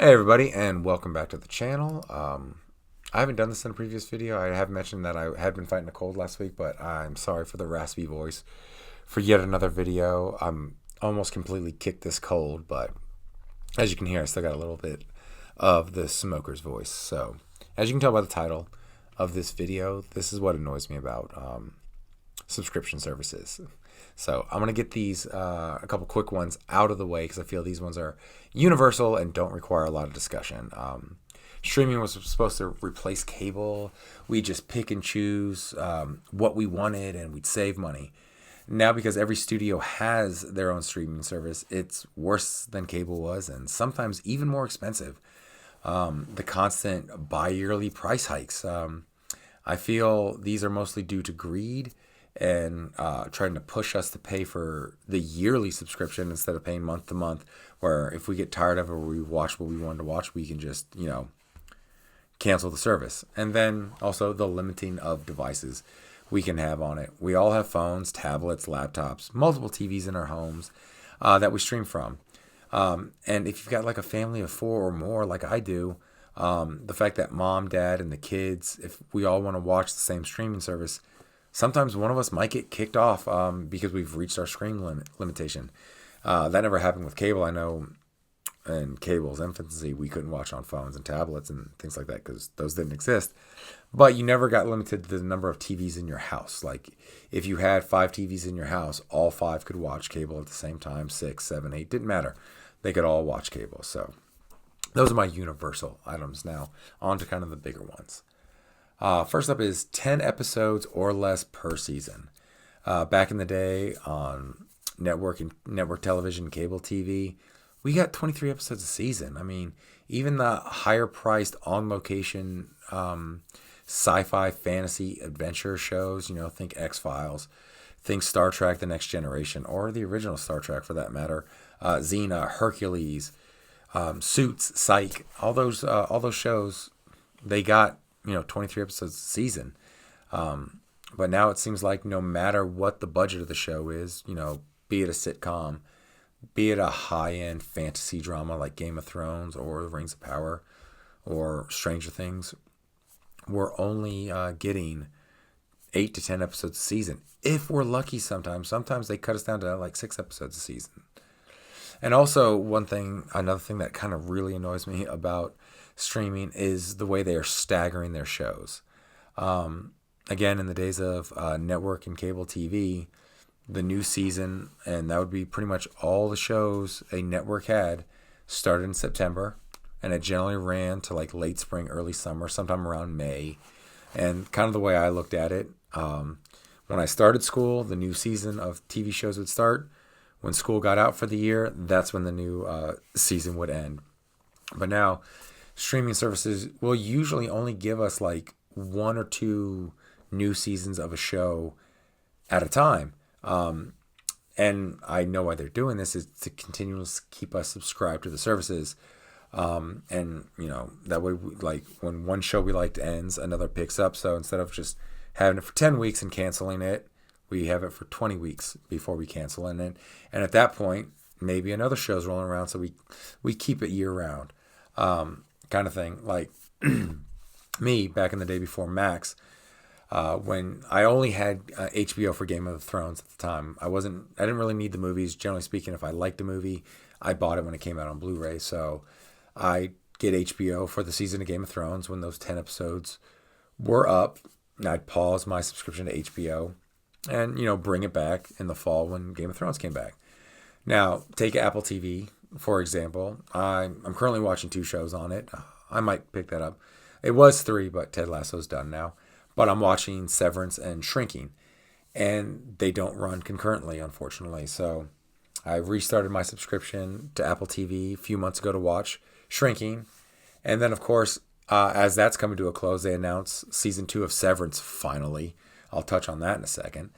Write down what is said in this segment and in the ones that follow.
Hey everybody, and welcome back to the channel. I haven't done this in a previous video. I have mentioned that I had been fighting a cold last week, but I'm sorry for the raspy voice for yet another video. I'm almost completely kicked this cold, but as you can hear, I still got a little bit of the smoker's voice. So, as you can tell by the title of this video, this is what annoys me about subscription services. So I'm going to get these a couple quick ones out of the way because I feel these ones are universal and don't require a lot of discussion. Streaming was supposed to replace cable. We just pick and choose what we wanted and we'd save money. Now, because every studio has their own streaming service, it's worse than cable was and sometimes even more expensive. The constant bi-yearly price hikes. I feel these are mostly due to greed and trying to push us to pay for the yearly subscription instead of paying month to month, where if we get tired of it or we watch what we wanted to watch, we can just, cancel the service. And then also the limiting of devices we can have on it. We all have phones, tablets, laptops, multiple TVs in our homes that we stream from. And if you've got like a family of 4 or more, like I do, the fact that mom, dad, and the kids, if we all want to watch the same streaming service, sometimes one of us might get kicked off because we've reached our screen limitation. That never happened with cable. I know in cable's infancy, we couldn't watch on phones and tablets and things like that because those didn't exist. But you never got limited to the number of TVs in your house. Like if you had 5 TVs in your house, all 5 could watch cable at the same time, 6, 7, 8, didn't matter. They could all watch cable. So those are my universal items. Now on to kind of the bigger ones. First up is 10 episodes or less per season. Back in the day on network television, cable TV, we got 23 episodes a season. I mean, even the higher priced on location sci-fi, fantasy, adventure shows, think X-Files, think Star Trek: The Next Generation, or the original Star Trek for that matter, Xena, Hercules, Suits, Psych, all those shows, they got 23 episodes a season. But now it seems like no matter what the budget of the show is, be it a sitcom, be it a high-end fantasy drama like Game of Thrones or The Rings of Power or Stranger Things, we're only getting 8 to 10 episodes a season. If we're lucky sometimes. Sometimes they cut us down to like 6 episodes a season. And also another thing that kind of really annoys me about streaming is the way they are staggering their shows. Again, in the days of network and cable TV, the new season, and that would be pretty much all the shows a network had, started in September, and it generally ran to like late spring, early summer, sometime around May. And kind of the way I looked at it, when I started school, the new season of TV shows would start. When school got out for the year, that's when the new season would end. But now, streaming services will usually only give us like 1 or 2 new seasons of a show at a time. And I know why they're doing this is to continuously keep us subscribed to the services. And that way, like when one show we liked ends, another picks up. So instead of just having it for 10 weeks and canceling it, we have it for 20 weeks before we cancel it. And at that point, maybe another show's rolling around. So we keep it year round, kind of thing. Like me back in the day before Max, when I only had HBO for Game of Thrones at the time. I didn't really need the movies. Generally speaking, if I liked a movie, I bought it when it came out on Blu-ray. So I get HBO for the season of Game of Thrones. When those 10 episodes were up, I'd pause my subscription to HBO and, bring it back in the fall when Game of Thrones came back. Now, take Apple TV, for example. I'm currently watching 2 shows on it. I might pick that up. It was 3, but Ted Lasso's done now. But I'm watching Severance and Shrinking, and they don't run concurrently, unfortunately. So I restarted my subscription to Apple TV a few months ago to watch Shrinking. And then, of course, as that's coming to a close, they announced season 2 of Severance finally. I'll touch on that in a second.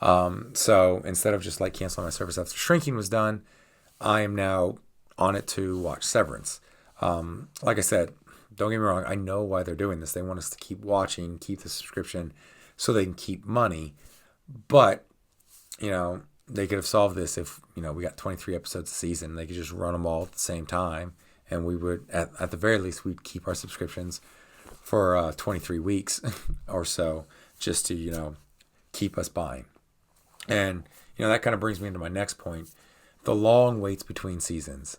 So instead of just like canceling my service after Shrinking was done, I am now on it to watch Severance. Like I said, don't get me wrong, I know why they're doing this. They want us to keep watching, keep the subscription so they can keep money. But, they could have solved this if, we got 23 episodes a season. They could just run them all at the same time and we would, at the very least, we'd keep our subscriptions for 23 weeks or so, just to, keep us buying. And, that kind of brings me into my next point, the long waits between seasons.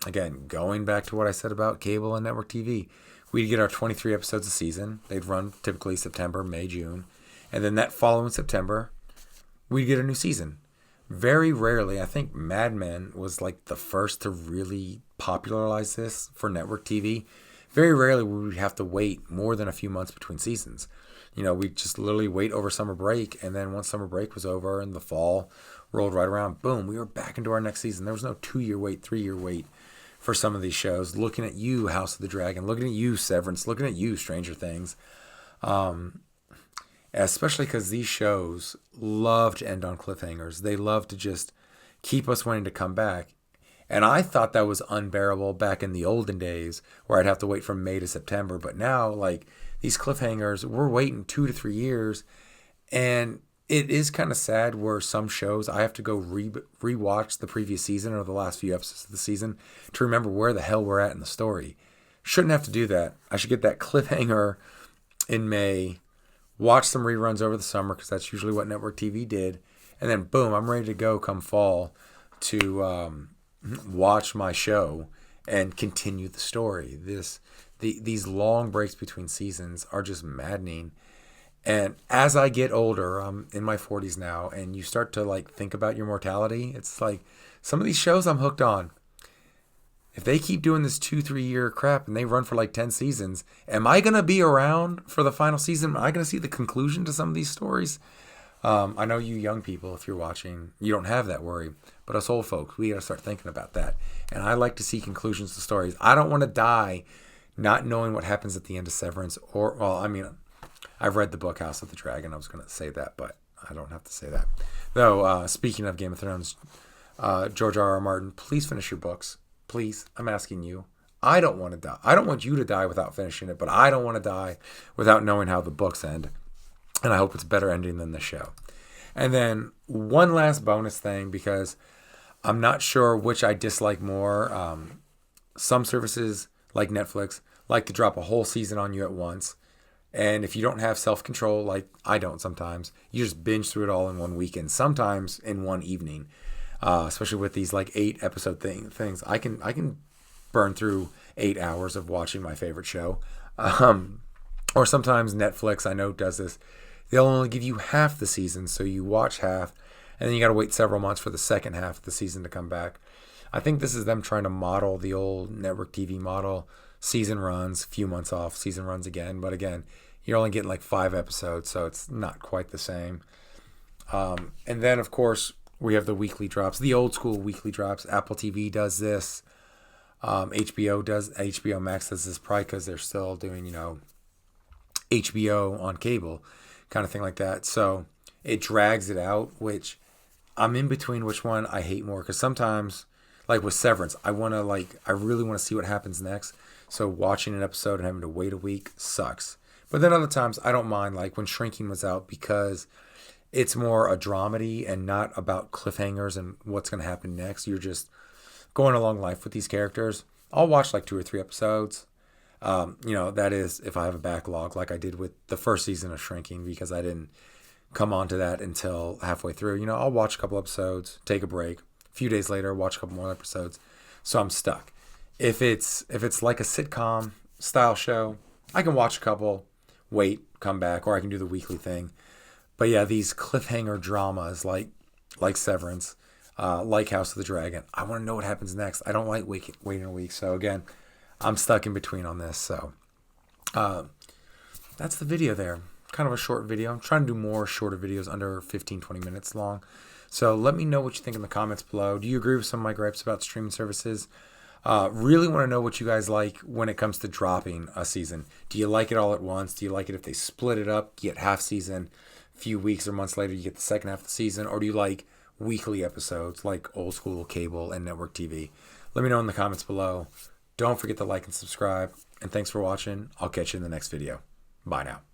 Again, going back to what I said about cable and network TV, we'd get our 23 episodes a season. They'd run typically September, May, June. And then that following September, we'd get a new season. Very rarely, I think Mad Men was like the first to really popularize this for network TV. Very rarely would we have to wait more than a few months between seasons. We'd just literally wait over summer break, and then once summer break was over and the fall rolled right around, boom, we were back into our next season. There was no 2-year wait, 3-year wait for some of these shows. Looking at you, House of the Dragon, looking at you, Severance, looking at you, Stranger Things. Especially because these shows love to end on cliffhangers. They love to just keep us wanting to come back. And I thought that was unbearable back in the olden days where I'd have to wait from May to September. But now, these cliffhangers, we're waiting 2 to 3 years. And it is kind of sad where some shows I have to go rewatch the previous season or the last few episodes of the season to remember where the hell we're at in the story. Shouldn't have to do that. I should get that cliffhanger in May, watch some reruns over the summer because that's usually what network TV did. And then, boom, I'm ready to go come fall to watch my show and continue the story. These long breaks between seasons are just maddening. And as I get older, I'm in my 40s now, and you start to think about your mortality. It's like some of these shows I'm hooked on. If they keep doing this 2-3 year crap and they run for 10 seasons, am I going to be around for the final season? Am I going to see the conclusion to some of these stories? I know you young people, if you're watching, you don't have that worry. But us old folks, we got to start thinking about that. And I like to see conclusions to stories. I don't want to die not knowing what happens at the end of Severance. I've read the book House of the Dragon. I was going to say that, but I don't have to say that. Though, speaking of Game of Thrones, George R.R. Martin, please finish your books. Please, I'm asking you. I don't want to die. I don't want you to die without finishing it, but I don't want to die without knowing how the books end. And I hope it's a better ending than the show. And then one last bonus thing, because I'm not sure which I dislike more. Some services, like Netflix, like to drop a whole season on you at once. And if you don't have self-control, like I don't sometimes, you just binge through it all in one weekend, sometimes in one evening. Especially with these 8 episode things, I can burn through 8 hours of watching my favorite show. Or sometimes Netflix, I know, does this. They'll only give you half the season, so you watch half, and then you got to wait several months for the second half of the season to come back. I think this is them trying to model the old network TV model. Season runs, few months off, season runs again. But again, you're only getting 5 episodes, so it's not quite the same. And then, of course, we have the weekly drops, the old school weekly drops. Apple TV does this. HBO Max does this, probably because they're still doing, HBO on cable, kind of thing like that. So it drags it out, which I'm in between which one I hate more. Because sometimes, with Severance, I really want to see what happens next. So watching an episode and having to wait a week sucks. But then other times I don't mind, when Shrinking was out, because it's more a dramedy and not about cliffhangers and what's going to happen next. You're just going along life with these characters. I'll watch 2 or 3 episodes. That is if I have a backlog, like I did with the first season of Shrinking, because I didn't come onto that until halfway through. I'll watch a couple episodes, take a break. A few days later, watch a couple more episodes. So I'm stuck. If it's like a sitcom style show, I can watch a couple, wait, come back, or I can do the weekly thing. But yeah, these cliffhanger dramas like Severance, like House of the Dragon, I want to know what happens next. I don't like waiting a week. So again, I'm stuck in between on this. So that's the video there. Kind of a short video. I'm trying to do more shorter videos, under 15, 20 minutes long. So let me know what you think in the comments below. Do you agree with some of my gripes about streaming services? Really want to know what you guys like when it comes to dropping a season. Do you like it all at once? Do you like it if they split it up, get half season, a few weeks or months later you get the second half of the season? Or do you like weekly episodes like old school cable and network TV? Let me know in the comments below. Don't forget to like and subscribe. And thanks for watching. I'll catch you in the next video. Bye now.